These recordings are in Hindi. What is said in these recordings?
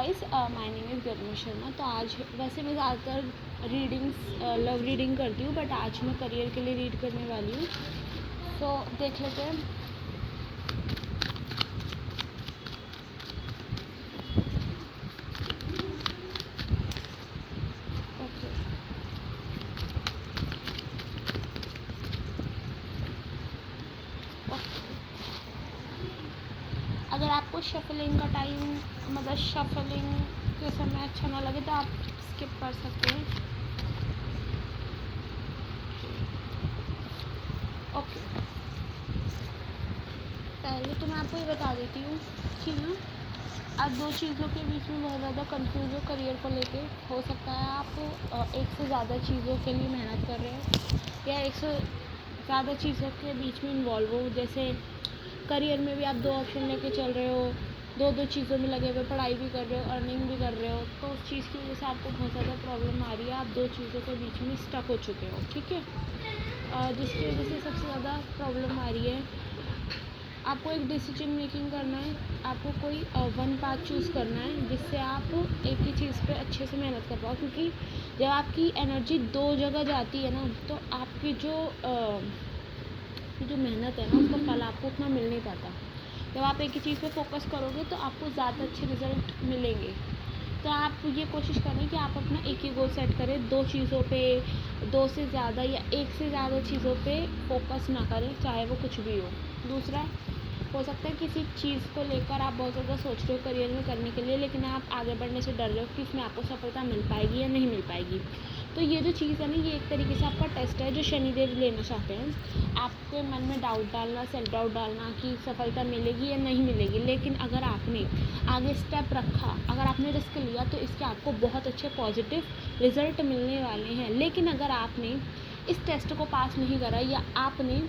गाइस, माय नेम इज़ गर्मी शर्मा। तो आज वैसे मैं ज़्यादातर लव रीडिंग करती हूँ, बट आज मैं करियर के लिए रीड करने वाली हूँ। तो देख लेते हैं। ओके, अगर आपको शफलिंग का टाइम मतलब शफलिंग के समय अच्छा ना लगे तो आप स्किप कर सकते हैं। ओके, पहले तो मैं आपको ये बता देती हूँ कि ना आप दो चीज़ों के बीच में बहुत ज़्यादा कंफ्यूज हो करियर को लेके। हो सकता है आप एक से ज़्यादा चीज़ों के लिए मेहनत कर रहे हो या एक से ज़्यादा चीज़ों के बीच में इन्वॉल्व हो। जैसे करियर में भी आप दो ऑप्शन लेके चल रहे हो, दो चीज़ों में लगे हुए, पढ़ाई भी कर रहे हो, अर्निंग भी कर रहे हो। तो उस चीज़ की वजह से आपको बहुत ज़्यादा प्रॉब्लम आ रही है, आप दो चीज़ों के बीच में स्टक हो चुके हो, ठीक है। जिसकी वजह से सबसे ज़्यादा प्रॉब्लम आ रही है, आपको एक डिसीजन मेकिंग करना है। आपको कोई वन पाथ चूज़ करना है जिससे आप एक ही चीज़ पे अच्छे से मेहनत कर पाओ। क्योंकि जब आपकी एनर्जी दो जगह जाती है ना, तो आपकी जो मेहनत है ना, उसका फल आपको उतना मिल नहीं पाता। जब आप एक ही चीज़ पे फोकस करोगे तो आपको ज़्यादा अच्छे रिज़ल्ट मिलेंगे। तो आप ये कोशिश करें कि आप अपना एक ही गोल सेट करें, दो चीज़ों पे, दो से ज़्यादा या एक से ज़्यादा चीज़ों पे फोकस ना करें, चाहे वो कुछ भी हो। दूसरा, हो सकता है किसी चीज़ को लेकर आप बहुत ज़्यादा सोच रहे हो करियर में करने के लिए, लेकिन आप आगे बढ़ने से डर रहे हो कि इसमें आपको सफलता मिल पाएगी या नहीं मिल पाएगी। तो ये जो चीज़ है ना, ये एक तरीके से आपका टेस्ट है जो शनिदेव लेना चाहते हैं। आपके मन में डाउट डालना, सेल्फ डाउट डालना कि सफलता मिलेगी या नहीं मिलेगी। लेकिन अगर आपने आगे स्टेप रखा, अगर आपने रिस्क लिया, तो इसके आपको बहुत अच्छे पॉजिटिव रिज़ल्ट मिलने वाले हैं। लेकिन अगर आपने इस टेस्ट को पास नहीं करा या आपने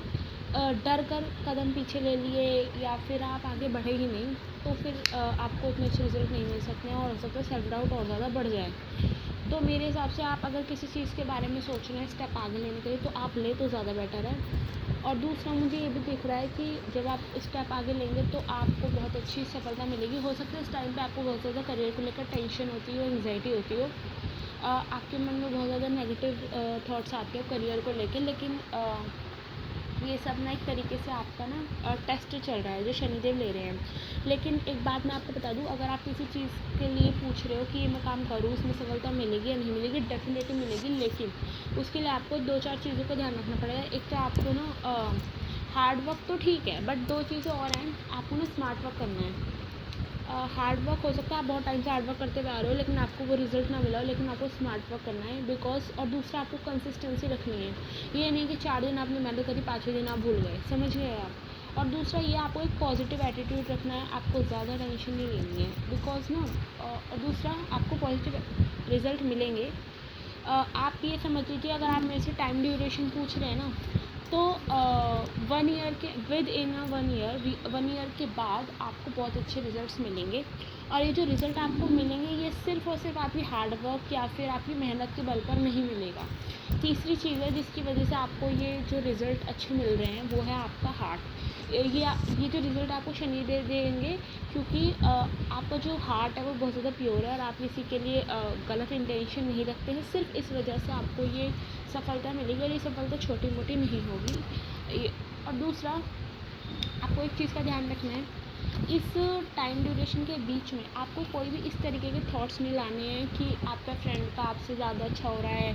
डर कर कदम पीछे ले लिए या फिर आप आगे बढ़े ही नहीं, तो फिर आपको उतने अच्छे रिज़ल्ट नहीं मिल सकते हैं और हो सकता है सेल्फ डाउट और ज़्यादा बढ़ जाए। तो मेरे हिसाब से आप अगर किसी चीज़ के बारे में सोच रहे हैं स्टेप आगे लेने के लिए, तो आप ले तो ज़्यादा बेटर है। और दूसरा, मुझे ये भी दिख रहा है कि जब आप स्टेप आगे लेंगे तो आपको बहुत अच्छी सफलता मिलेगी। हो सकता है इस टाइम पे आपको बहुत ज़्यादा करियर को लेकर टेंशन होती हो, एंग्जाइटी होती हो, आपके मन में बहुत ज़्यादा नेगेटिव थॉट्स आते हो करियर को लेकर। लेकिन ये सब ना एक तरीके से आपका ना टेस्ट चल रहा है जो शनिदेव ले रहे हैं। लेकिन एक बात मैं आपको बता दूं, अगर आप किसी चीज़ के लिए पूछ रहे हो कि ये मैं काम करूँ, इसमें सफलता मिलेगी या नहीं मिलेगी, डेफिनेटली मिलेगी। लेकिन उसके लिए आपको दो चार चीज़ों का ध्यान रखना पड़ेगा। एक तो आपको ना हार्ड वर्क तो ठीक है, बट दो चीज़ें और हैं, आपको ना स्मार्ट वर्क करना है। हार्ड वर्क हो सकता है आप बहुत टाइम से हार्ड वर्क करते हुए आ रहे हो, लेकिन आपको वो रिज़ल्ट ना मिला हो, लेकिन आपको स्मार्ट वर्क करना है। बिकॉज और दूसरा, आपको कंसिस्टेंसी रखनी है। ये नहीं कि 4 दिन आपने मेहनत करी, 5वें दिन आप भूल गए, समझ गए आप। और दूसरा ये, आपको एक पॉजिटिव एटीट्यूड रखना है, आपको ज़्यादा टेंशन नहीं लेनी है। बिकॉज ना और दूसरा, आपको पॉजिटिव रिज़ल्ट मिलेंगे। आप ये समझ लीजिए, अगर आप मेरे से टाइम ड्यूरेशन पूछ रहे हैं ना, तो 1 ईयर के विद इन 1 ईयर के बाद आपको बहुत अच्छे रिज़ल्ट्स मिलेंगे। और ये जो रिज़ल्ट आपको मिलेंगे, ये सिर्फ़ और सिर्फ आपकी हार्ड वर्क या फिर आपकी मेहनत के बल पर नहीं मिलेगा। तीसरी चीज़ है जिसकी वजह से आपको ये जो रिज़ल्ट अच्छे मिल रहे हैं, वो है आपका हार्ट। ये जो रिज़ल्ट आपको शनि दे देंगे, क्योंकि आपका जो हार्ट है वो बहुत ज़्यादा प्योर है और आप किसी के लिए गलत इंटेंशन नहीं रखते हैं। सिर्फ इस वजह से आपको ये सफलता मिलेगी और ये सफलता छोटी मोटी नहीं होगी। और दूसरा, आपको एक चीज़ का ध्यान रखना है, इस टाइम ड्यूरेशन के बीच में आपको कोई भी इस तरीके के थॉट्स नहीं लाने हैं कि आपका फ्रेंड का आपसे ज़्यादा अच्छा हो रहा है,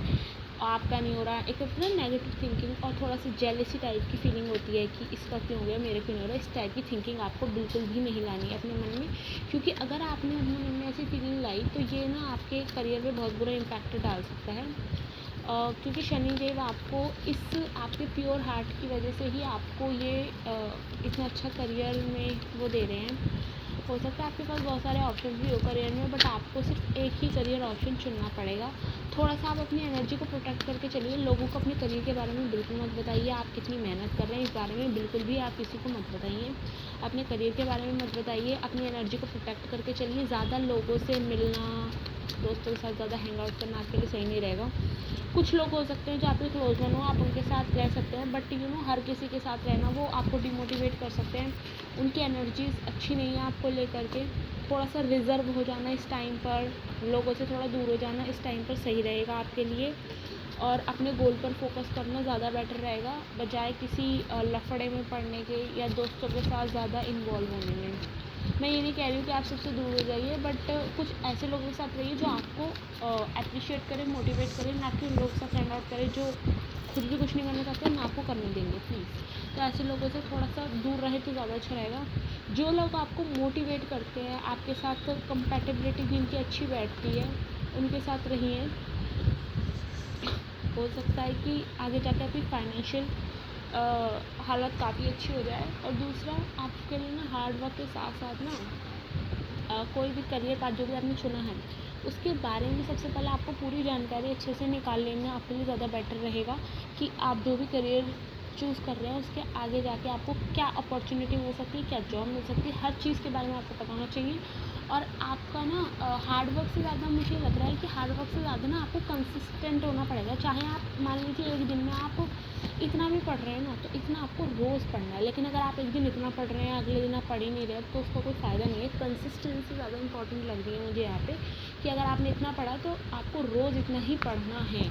आपका नहीं हो रहा। एक होता है नेगेटिव थिंकिंग और थोड़ा सी जेलसी टाइप की फीलिंग होती है कि इसका क्यों हो गया, मेरे क्यों नहीं हो रहा। इस टाइप की थिंकिंग आपको बिल्कुल भी नहीं लानी है अपने मन में। क्योंकि अगर आपने अपने मन में ऐसी फीलिंग लाई, तो ये ना आपके करियर में बहुत बुरा इम्पैक्ट डाल सकता है। क्योंकि शनिदेव आपको इस आपके प्योर हार्ट की वजह से ही आपको ये इतना अच्छा करियर में वो दे रहे हैं। हो सकता है आपके पास बहुत सारे ऑप्शन भी हो करियर में, बट आपको सिर्फ एक ही करियर ऑप्शन चुनना पड़ेगा। थोड़ा सा आप अपनी एनर्जी को प्रोटेक्ट करके चलिए। लोगों को अपने करियर के बारे में बिल्कुल मत बताइए, आप कितनी मेहनत कर रहे हैं इस बारे में बिल्कुल भी आप किसी को मत बताइए। अपने करियर के बारे में मत बताइए, अपनी एनर्जी को प्रोटेक्ट करके चलिए। ज़्यादा लोगों से मिलना, दोस्तों के साथ ज़्यादा हैंग आउट करना आपके लिए सही नहीं रहेगा। कुछ लोग हो सकते हैं जो आपके क्लोज वन हो, आप उनके साथ रह सकते हैं, बट हर किसी के साथ रहना वो आपको डिमोटिवेट कर सकते हैं। उनकी एनर्जीज अच्छी नहीं है आपको लेकर के। थोड़ा सा रिज़र्व हो जाना इस टाइम पर, लोगों से थोड़ा दूर हो जाना इस टाइम पर सही रहेगा आपके लिए। और अपने गोल पर फोकस करना ज़्यादा बेटर रहेगा, बजाय किसी लफड़े में पड़ने के या दोस्तों के साथ ज़्यादा इन्वॉल्व होने में। मैं ये नहीं कह रही हूँ कि आप सबसे दूर हो जाइए, बट कुछ ऐसे लोगों के साथ रहिए जो आपको अप्रिशिएट करें, मोटिवेट करें, ना कि उन लोगों के साथ हैंग आउट करें जो खुद भी कुछ नहीं करना चाहते ना आपको करने देंगे प्लीज़। तो ऐसे लोगों से थोड़ा सा दूर रहे तो ज़्यादा अच्छा रहेगा। जो लोग आपको मोटिवेट करते हैं, आपके साथ कंपैटिबिलिटी जिनकी अच्छी बैठती है, उनके साथ रहिए। हो सकता है कि आगे जाके आपकी फाइनेंशियल हालत काफ़ी अच्छी हो जाए। और दूसरा, आपके लिए ना हार्ड वर्क के साथ साथ ना कोई भी करियर पाथ जो भी आपने चुना है उसके बारे में सबसे पहले आपको पूरी जानकारी अच्छे से निकाल लेना आपके लिए ज़्यादा बेटर रहेगा, कि आप जो भी करियर चूज़ कर रहे हैं उसके आगे जाके आपको क्या अपॉर्चुनिटी मिल सकती है, क्या जॉब मिल सकती है, हर चीज़ के बारे में आपको पता होना चाहिए। और आपका ना हार्ड वर्क से ज़्यादा मुझे लग रहा है कि हार्ड वर्क से ज़्यादा ना आपको कंसिस्टेंट होना पड़ेगा। चाहे आप मान लीजिए एक दिन में आप इतना भी पढ़ रहे हैं ना, तो इतना आपको रोज़ पढ़ना है। लेकिन अगर आप एक दिन इतना पढ़ रहे हैं, अगले दिन आप पढ़ ही नहीं रहे, तो उसका कोई फ़ायदा नहीं है। कंसिस्टेंसी ज़्यादा इंपॉर्टेंट लग रही है मुझे यहाँ पे, कि अगर आपने इतना पढ़ा तो आपको रोज़ इतना ही पढ़ना है।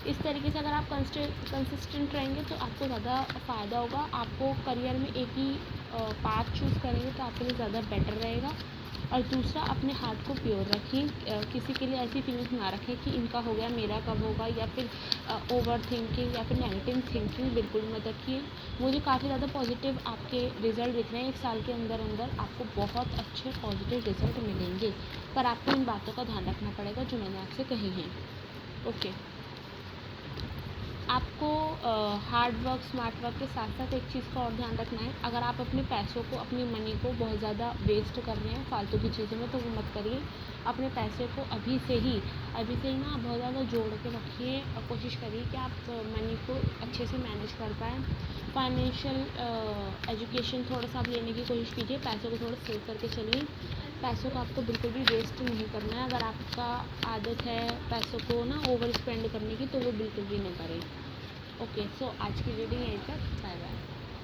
इस तरीके से अगर आप कंसिस्टेंट रहेंगे तो आपको ज़्यादा फ़ायदा होगा। आपको करियर में एक ही पाथ चूज़ करेंगे तो आपके लिए ज़्यादा बेटर रहेगा। और दूसरा, अपने हार्ट को प्योर रखिए, किसी के लिए ऐसी फीलिंग्स ना रखें कि इनका हो गया मेरा कब होगा, या फिर ओवर थिंकिंग या फिर नेगेटिव थिंकिंग बिल्कुल मत रखिए। मुझे काफ़ी ज़्यादा पॉजिटिव आपके रिज़ल्ट दिख रहे हैं, 1 साल के अंदर अंदर आपको बहुत अच्छे पॉजिटिव रिज़ल्ट मिलेंगे। पर आपको इन बातों का ध्यान रखना पड़ेगा जो मैंने आपसे कही हैं। ओके। आपको हार्ड वर्क, स्मार्ट वर्क के साथ साथ एक चीज़ का और ध्यान रखना है। अगर आप अपने पैसों को, अपनी मनी को बहुत ज़्यादा वेस्ट कर रहे हैं फालतू की चीज़ों में, तो वो मत करिए। अपने पैसे को अभी से ही ना बहुत ज़्यादा जोड़ के रखिए और कोशिश करिए कि आप मनी को अच्छे से मैनेज कर पाएँ। फाइनेंशियल एजुकेशन थोड़ा सा आप लेने की कोशिश कीजिए, पैसों को थोड़ा सेव करके चलिए। पैसों को आपको बिल्कुल भी वेस्ट नहीं करना है। अगर आपका आदत है पैसों को ना ओवर स्पेंड करने की, तो वो बिल्कुल भी ना करें। ओके, सो आज की रीडिंग यहीं तक। Bye bye.